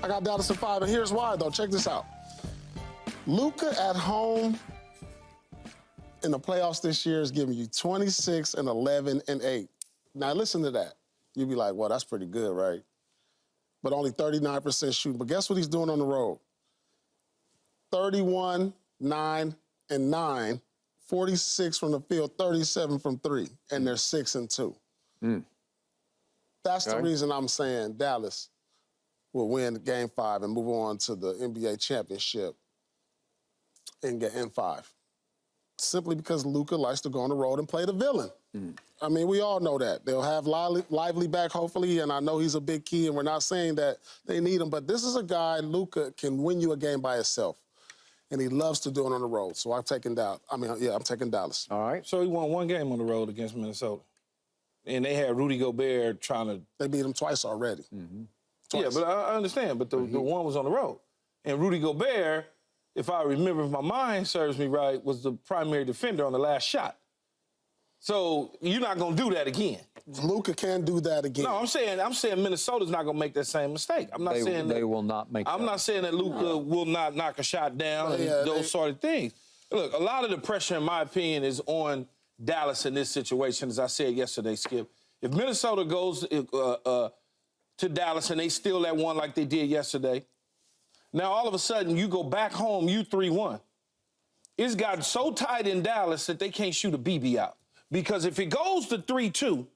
I got Dallas at 5, and here's why, though. Check this out. Luka at home in the playoffs this year is giving you 26 and 11 and 8. Now, listen to that. You'd be like, well, that's pretty good, right? But only 39% shooting. But guess what he's doing on the road? 31, 9, and 9, 46 from the field, 37 from 3, and they're 6 and 2. That's the reason I'm saying Dallas will win Game 5 and move on to the NBA championship in 5. Simply because Luka likes to go on the road and play the villain. I mean, we all know that. They'll have Lively back, hopefully, and I know he's a big key, and we're not saying that they need him, but this is a guy, Luka, can win you a game by himself, and he loves to do it on the road. So I'm taking Dallas. I'm taking Dallas. All right. So he won one game on the road against Minnesota, and they had Rudy Gobert trying to... They beat him twice already. Twice. Yeah, but I understand, but the one was on the road. And Rudy Gobert, if I remember, if my mind serves me right, was the primary defender on the last shot. So you're not going to do that again. Luka can do that again. No, I'm saying Minnesota's not going to make that same mistake. I'm not saying that they will not make. I'm not saying that Luka will not knock a shot down and those sort of things. Look, a lot of the pressure, in my opinion, is on Dallas in this situation, as I said yesterday, Skip. If Minnesota goes to Dallas and they steal that one like they did yesterday, now all of a sudden you go back home, you 3-1. It's gotten so tight in Dallas that they can't shoot a BB out. Because if it goes to 3-2,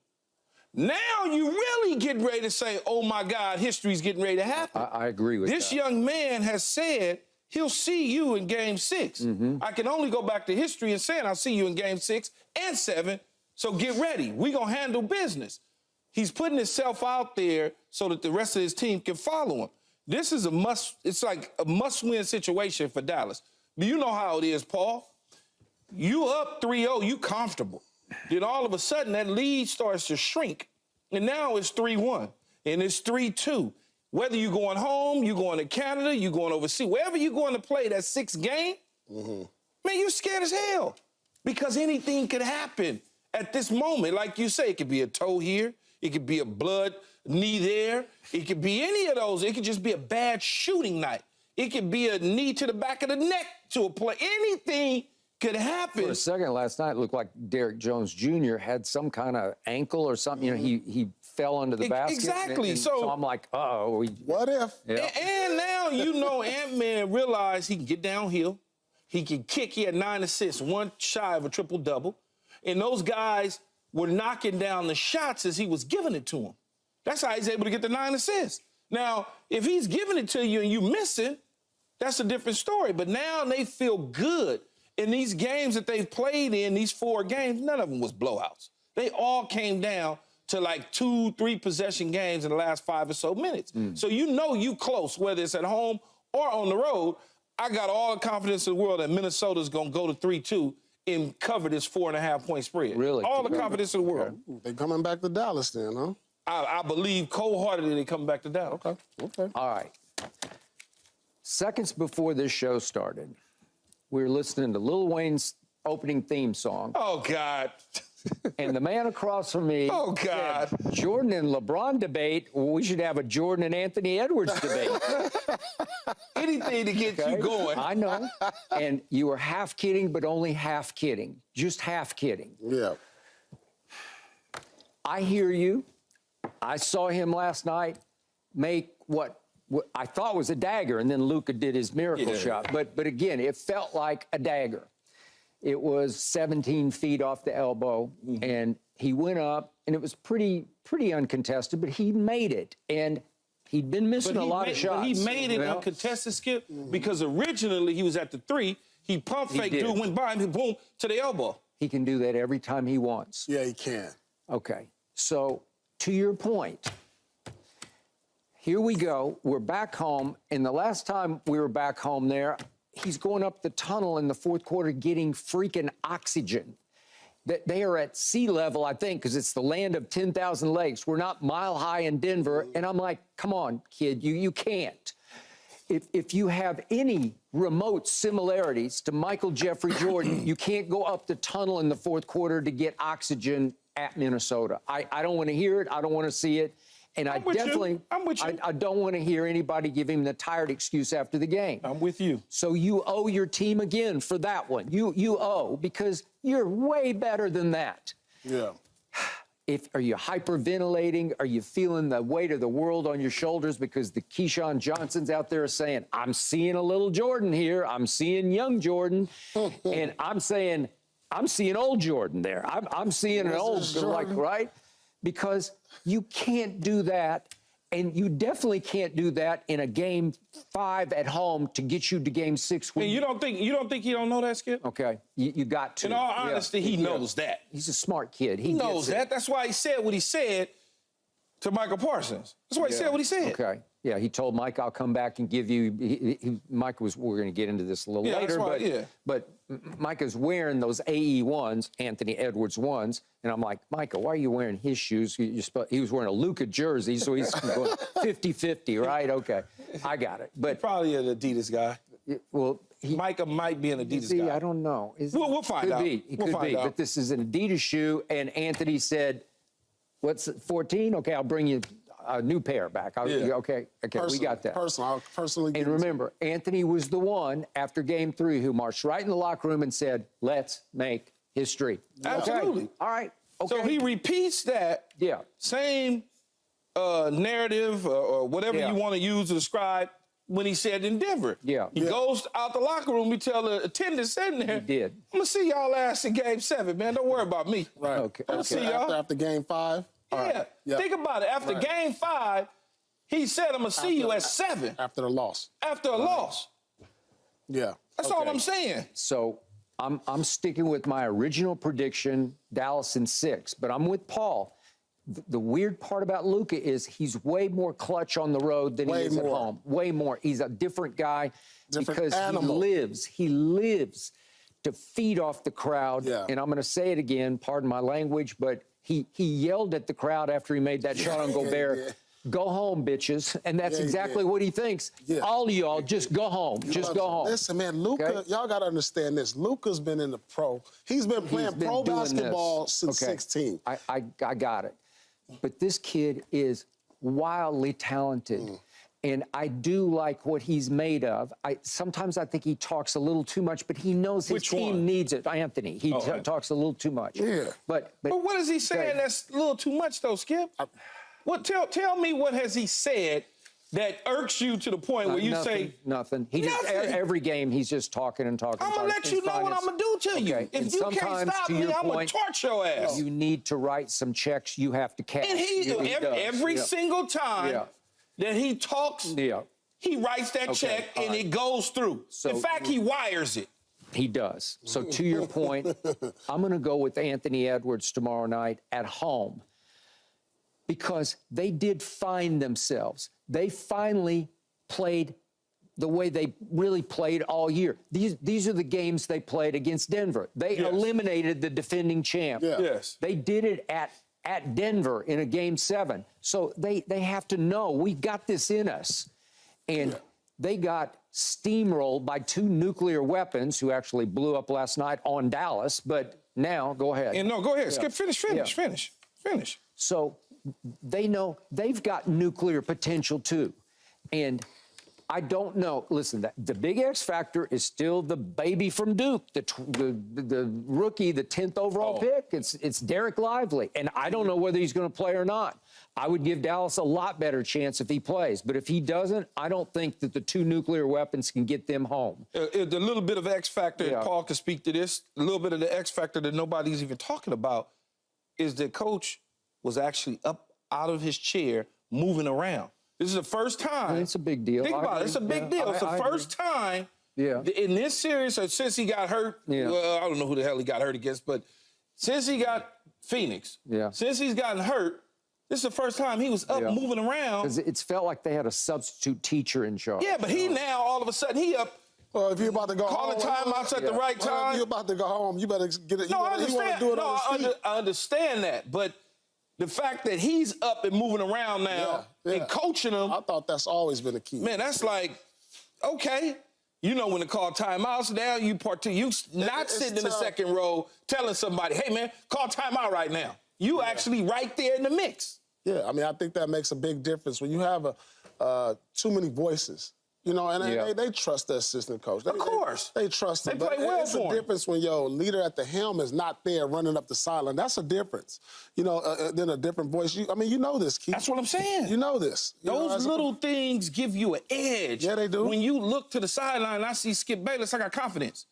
now you really get ready to say, oh, my God, history's getting ready to happen. I agree with that. This young man has said he'll see you in Game 6. I can only go back to history and say I'll see you in Game 6 and 7, so get ready. We're going to handle business. He's putting himself out there so that the rest of his team can follow him. This is it's like a must-win situation for Dallas. But you know how it is, Paul. You up 3-0, you comfortable. Then all of a sudden, that lead starts to shrink. And now it's 3-1, and it's 3-2. Whether you're going home, you're going to Canada, you're going overseas, wherever you're going to play that 6th game, man, you're scared as hell. Because anything could happen at this moment. Like you say, it could be a toe here. It could be a blood knee there. It could be any of those. It could just be a bad shooting night. It could be a knee to the back of the neck to a play. Anything could happen. For a second last night, it looked like Derrick Jones Jr. had some kind of ankle or something. You know, he fell under the basket. Exactly. And so I'm like, uh-oh. What if? Yeah. And now you know Ant-Man realized he can get downhill. He can kick. He had 9 assists, one shy of a triple-double. And those guys were knocking down the shots as he was giving it to them. That's how he's able to get the 9 assists. Now, if he's giving it to you and you miss it, that's a different story. But now they feel good. In these games that they've played in, these 4 games, none of them was blowouts. They all came down to like 2-3 possession games in the last 5 or so minutes. So you know you close, whether it's at home or on the road. I got all the confidence in the world that Minnesota's going to go to 3-2 and cover this 4.5-point spread. Really? All the confidence in the world. They're coming back to Dallas then, huh? I believe cold-heartedly they're coming back to Dallas. Okay. All right. Seconds before this show started, we were listening to Lil Wayne's opening theme song. Oh, God. And the man across from me God. said, Jordan and LeBron debate, we should have a Jordan and Anthony Edwards debate. Anything to get you going. I know. And you were half kidding, but only half kidding. Just half kidding. Yeah. I hear you. I saw him last night make what I thought was a dagger, and then Luka did his miracle shot. But again, it felt like a dagger. It was 17 feet off the elbow, and he went up, and it was pretty uncontested, but he made it. And he'd been missing a lot of shots. But he made it uncontested, Skip, because originally he was at the 3. He pump fake, dude went by him, boom, to the elbow. He can do that every time he wants. Yeah, he can. Okay. So, to your point, here we go. We're back home, and the last time we were back home there, he's going up the tunnel in the 4th quarter getting freaking oxygen. They are at sea level, I think, because it's the land of 10,000 lakes. We're not mile high in Denver. And I'm like, come on, kid, you can't. If you have any remote similarities to Michael Jeffrey Jordan, you can't go up the tunnel in the 4th quarter to get oxygen at Minnesota. I don't want to hear it. I don't want to see it. And I'm with you. I don't want to hear anybody give him the tired excuse after the game. I'm with you. So you owe your team again for that one. You owe, because you're way better than that. Yeah. Are you hyperventilating? Are you feeling the weight of the world on your shoulders because the Keyshawn Johnsons out there are saying, I'm seeing a little Jordan here. I'm seeing young Jordan. And I'm saying, I'm seeing old Jordan there. I'm seeing an old, like, right? Because you can't do that. And you definitely can't do that in a game 5 at home to get you to game 6. And you don't think he don't know that, Skip? Okay, you got to. In all honesty, he knows that. He's a smart kid. He knows that. That's why he said what he said to Michael Parsons. That's why he said what he said. Okay. Yeah, he told Mike, I'll come back and give you. Mike was, we're going to get into this a little later, but Mike is wearing those AE ones, Anthony Edwards ones, and I'm like, Michael, why are you wearing his shoes? He was wearing a Luka jersey, so he's going 50-50, right? Okay, I got it. But probably an Adidas guy. Well, Micah might be an Adidas guy. I don't know. We'll find out. He could be. But this is an Adidas shoe, and Anthony said, "What's it, 14? Okay, I'll bring you a new pair back." Okay, we got that. I'll personally. And remember, Anthony was the one after Game 3 who marched right in the locker room and said, "Let's make history." Absolutely. Okay. All right. Okay. So he repeats that same narrative or whatever you want to use to describe when he said in Denver. He goes out the locker room. We tell the attendant sitting there, He did. I'm going to see y'all ass in Game 7, man. Don't worry about me. Right. Okay. I'm going to see y'all. After Game 5. Yeah. Think about it. After Game 5, he said, I'm going to see you at 7. After the loss. After a loss. Yeah. That's all I'm saying. So I'm sticking with my original prediction, Dallas in 6, but I'm with Paul. The weird part about Luka is he's way more clutch on the road than he is at home. Way more. He's a different guy because he lives to feed off the crowd. Yeah. And I'm going to say it again, pardon my language, but he yelled at the crowd after he made that shot on Gobert. Go home, bitches. And that's exactly what he thinks. All of y'all, just go home. Just go home. Listen, man, Luka, y'all got to understand this. Luka's been in the pro. He's been playing pro basketball since 16. I got it. But this kid is wildly talented. And I do like what he's made of. Sometimes I think he talks a little too much, but he knows his team needs it. Anthony, he talks a little too much. Yeah. But what is he saying that's a little too much, though, Skip? Tell me what has he said that irks you to the point where you say... Nothing. Every game, he's just talking and talking. I'm going to let you know what I'm going to do to you. If you can't stop me, I'm going to torch your ass. You need to write some checks you have to cash. And every single time that he talks, he writes that check and it goes through. So, in fact, he wires it. He does. So to your point, I'm going to go with Anthony Edwards tomorrow night at home because they did find themselves. They finally played the way they really played all year. These are the games they played against Denver. They eliminated the defending champ. They did it at Denver in a Game 7. So they have to know we've got this in us. And they got steamrolled by 2 nuclear weapons who actually blew up last night on Dallas. But now, go ahead. And no, go ahead. Skip, finish. So they know they've got nuclear potential too. And I don't know. Listen, the big X factor is still the baby from Duke, the rookie, the 10th overall pick. It's Derek Lively. And I don't know whether he's going to play or not. I would give Dallas a lot better chance if he plays. But if he doesn't, I don't think that the 2 nuclear weapons can get them home. The little bit of X factor, and Paul can speak to this, a little bit of the X factor that nobody's even talking about is that Coach was actually up out of his chair moving around. This is the first time. It's a big deal. Think about it. It's a big deal. It's the first time in this series, or since he got hurt. Well, I don't know who the hell he got hurt against, but since he got Phoenix, since he's gotten hurt, this is the first time he was up moving around. Because it's felt like they had a substitute teacher in charge. Yeah, but he now, all of a sudden, he up. Well, if you're about to go calling timeouts at the right time. Well, if you're about to go home, you better get it. No, I understand. You want to do it on his feet. I understand that, but the fact that he's up and moving around now and coaching them. I thought that's always been a key. Man, that's like, okay. You know when to call timeouts now, you not sitting in the second row telling somebody, hey, man, call timeout right now. You actually right there in the mix. Yeah, I mean, I think that makes a big difference when you have too many voices. You know, and they trust the assistant coach. Of course. They trust him. They play well it's for him. It's a difference when your leader at the helm is not there running up the sideline. That's a difference. You know, then a different voice. I mean, you know this, Keith. That's what I'm saying. You know this. Those little things give you an edge. Yeah, they do. When you look to the sideline and I see Skip Bayless, I got confidence.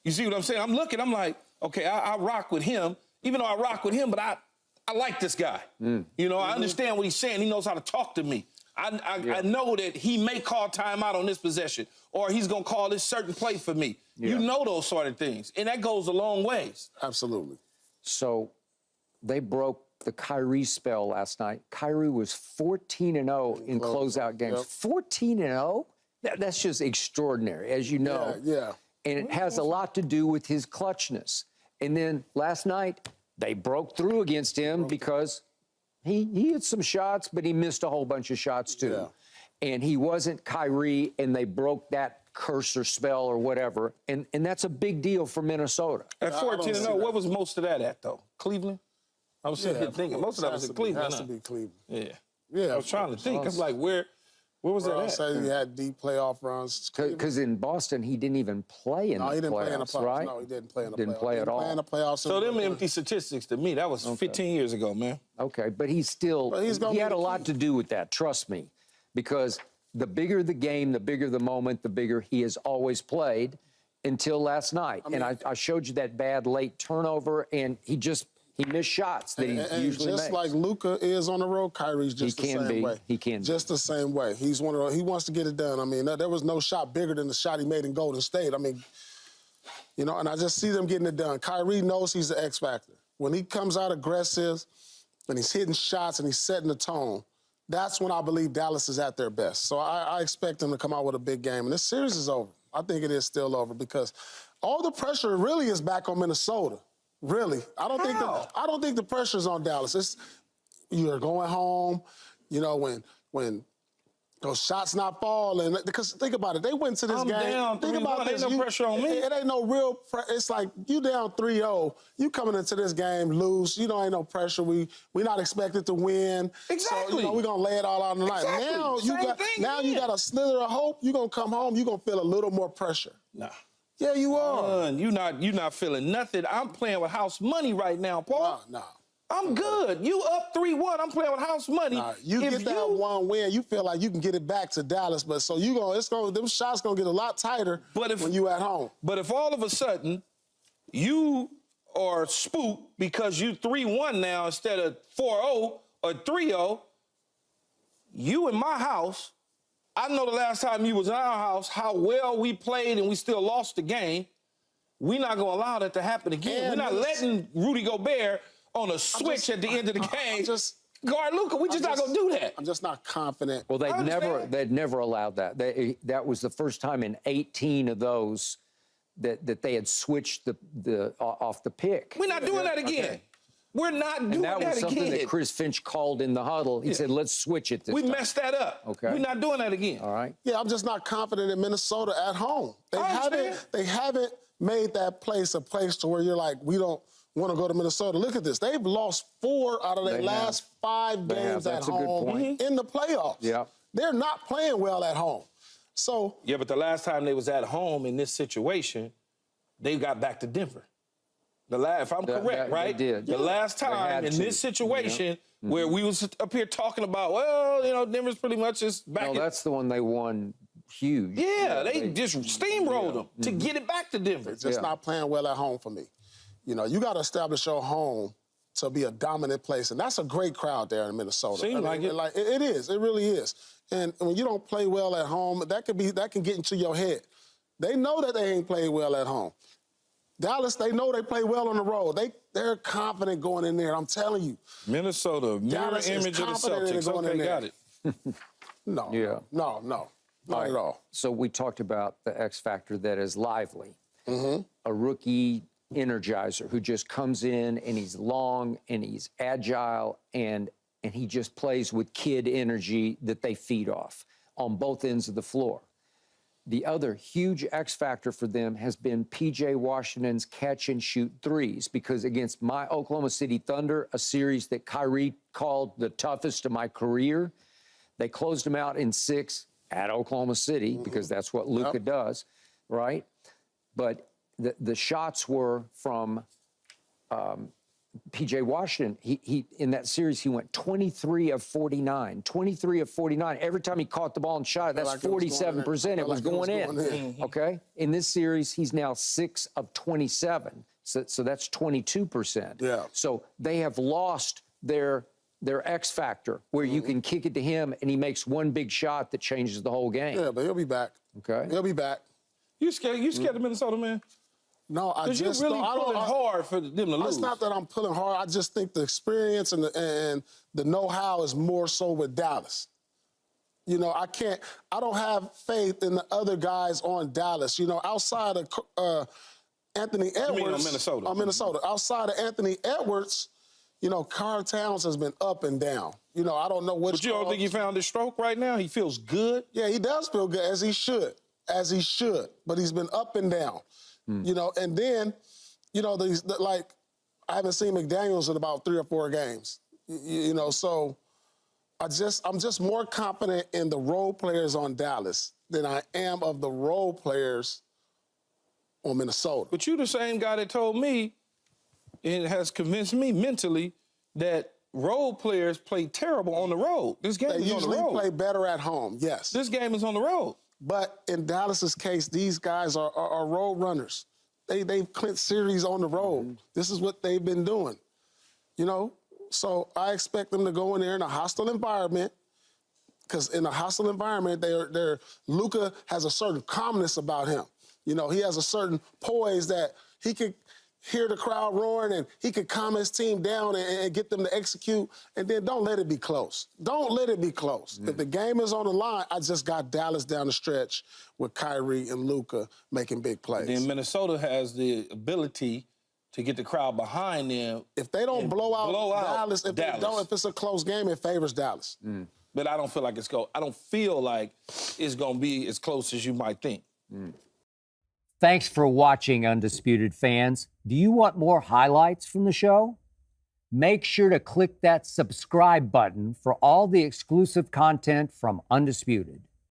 You see what I'm saying? I'm looking, I'm like, okay, I rock with him, even though I rock with him, but I like this guy. You know, I understand what he's saying. He knows how to talk to me. I know that he may call timeout on this possession, or he's going to call this certain play for me. Yeah. You know those sort of things, and that goes a long ways. Absolutely. So they broke the Kyrie spell last night. Kyrie was 14-0 in closeout games. 14-0? That's just extraordinary, as you know. Yeah. And it has a lot to do with his clutchness. And then last night, they broke through against him because he hit some shots, but he missed a whole bunch of shots too. Yeah. And he wasn't Kyrie, and they broke that curse or spell or whatever. And that's a big deal for Minnesota. At 14-0, what was most of that at, though? Cleveland? I was sitting here thinking, most of that was in Cleveland. It has to be Cleveland. Yeah. I was trying to think. I'm like, where was that at? Say he had deep playoff runs. Because in Boston, he didn't even play in the playoffs, he didn't play in the playoffs, right? No, he didn't play in the playoffs. Didn't play at all. Play in the playoffs. So them empty statistics to me, that was 15 years ago, man. Okay, but he had a lot to do with that, trust me. Because the bigger the game, the bigger the moment, the bigger he has always played until last night. I mean, and I showed you that bad late turnover, and he missed shots that he usually makes. Just like Luka is on the road, Kyrie's just the same way. He can be. Just the same way. He's one of those, he wants to get it done. I mean, there was no shot bigger than the shot he made in Golden State. I mean, you know, and I just see them getting it done. Kyrie knows he's the X factor. When he comes out aggressive and he's hitting shots and he's setting the tone, that's when I believe Dallas is at their best. So I expect them to come out with a big game. And this series is over. I think it is still over because all the pressure really is back on Minnesota. Really, I don't think the pressure's on Dallas. You're going home, you know, when those shots not falling. Because think about it, they went to this game. Down think about this. Ain't no pressure on me. It ain't no real pressure. It's like you down 3-0. You coming into this game lose. You know, ain't no pressure. We not expected to win. Exactly. So, you know, we're gonna lay it all out on the line. Exactly. Now you got a slither of hope. You're gonna come home. You're gonna feel a little more pressure. Nah. Yeah, you are. You not feeling nothing. I'm playing with house money right now, Paul. Nah. I'm good. You up 3-1. I'm playing with house money. Nah, you get that one win, you feel like you can get it back to Dallas, but so them shots gonna get a lot tighter when you at home. But if all of a sudden you are spooked because you 3-1 now instead of 4-0 or 3-0, you in my house. I know the last time you was in our house, how well we played and we still lost the game. We're not going to allow that to happen again. We're not letting Rudy Gobert on a switch at the end of the game. Guard Luka, we just not going to do that. I'm just not confident. Well, they'd never allowed that. That was the first time in 18 of those that they had switched off the pick. We're not doing that again. Okay. We're not doing that again. And that was something that Chris Finch called in the huddle. He said, let's switch it this time. We messed that up. Okay. We're not doing that again. All right. Yeah, I'm just not confident in Minnesota at home. They haven't made that place a place to where you're like, we don't want to go to Minnesota. Look at this. They've lost 4 out of their last 5 games at home in the playoffs. Yeah. They're not playing well at home. So yeah, but the last time they was at home in this situation, they got back to Denver. If I'm correct, right? They did. The last time in this situation where we was up here talking about, well, you know, Denver's pretty much just back. No, that's the one they won huge. Yeah, they just steamrolled them to get it back to Denver. It's just not playing well at home for me. You know, you got to establish your home to be a dominant place, and that's a great crowd there in Minnesota. Seems like it. It is. It really is. And when you don't play well at home, that can get into your head. They know that they ain't played well at home. Dallas, they know they play well on the road. They're confident going in there. I'm telling you. Minnesota, mirror image of the Celtics. Okay, got it. No. Yeah. No. Not at all. So we talked about the X factor that is Lively, a rookie energizer who just comes in and he's long and he's agile and he just plays with kid energy that they feed off on both ends of the floor. The other huge X factor for them has been P.J. Washington's catch and shoot threes, because against my Oklahoma City Thunder, a series that Kyrie called the toughest of my career, they closed them out in 6 at Oklahoma City, because that's what Luka does, right? But the shots were from P.J. Washington. He in that series, he went 23 of 49. 23 of 49. Every time he caught the ball and shot it, that's 47%. It was going in. Okay? In this series, he's now 6 of 27. So that's 22%. Yeah. So they have lost their X factor, where you can kick it to him and he makes one big shot that changes the whole game. Yeah, but he'll be back. Okay. He'll be back. You scared of Minnesota, man? No, I just Because you're really pulling hard for them to lose. It's not that I'm pulling hard. I just think the experience and the know-how is more so with Dallas. You know, I don't have faith in the other guys on Dallas. You know, outside of Anthony Edwards. You mean on Minnesota? On Minnesota. Outside of Anthony Edwards, you know, Karl Towns has been up and down. You know, I don't know which. But you don't think he found his stroke right now? He feels good? Yeah, he does feel good, as he should. As he should. But he's been up and down. You know, and then, you know, like, I haven't seen McDaniels in about 3 or 4 games. You know, so I'm just more confident in the role players on Dallas than I am of the role players on Minnesota. But you the same guy that told me, and has convinced me mentally, that role players play terrible on the road. This game They is on the road. usually play better at home, yes. This game is on the road. But in Dallas's case, these guys are road runners. They've clinched series on the road. This is what they've been doing, you know? So I expect them to go in there in a hostile environment, because in a hostile environment, Luka has a certain calmness about him. You know, he has a certain poise that he could hear the crowd roaring and he could calm his team down and get them to execute, and then don't let it be close. Don't let it be close. If the game is on the line, I just got Dallas down the stretch with Kyrie and Luka making big plays. Then Minnesota has the ability to get the crowd behind them. If they don't blow out Dallas, if it's a close game, it favors Dallas. But I don't feel like I don't feel like it's going to be as close as you might think. Thanks for watching, Undisputed fans. Do you want more highlights from the show? Make sure to click that subscribe button for all the exclusive content from Undisputed.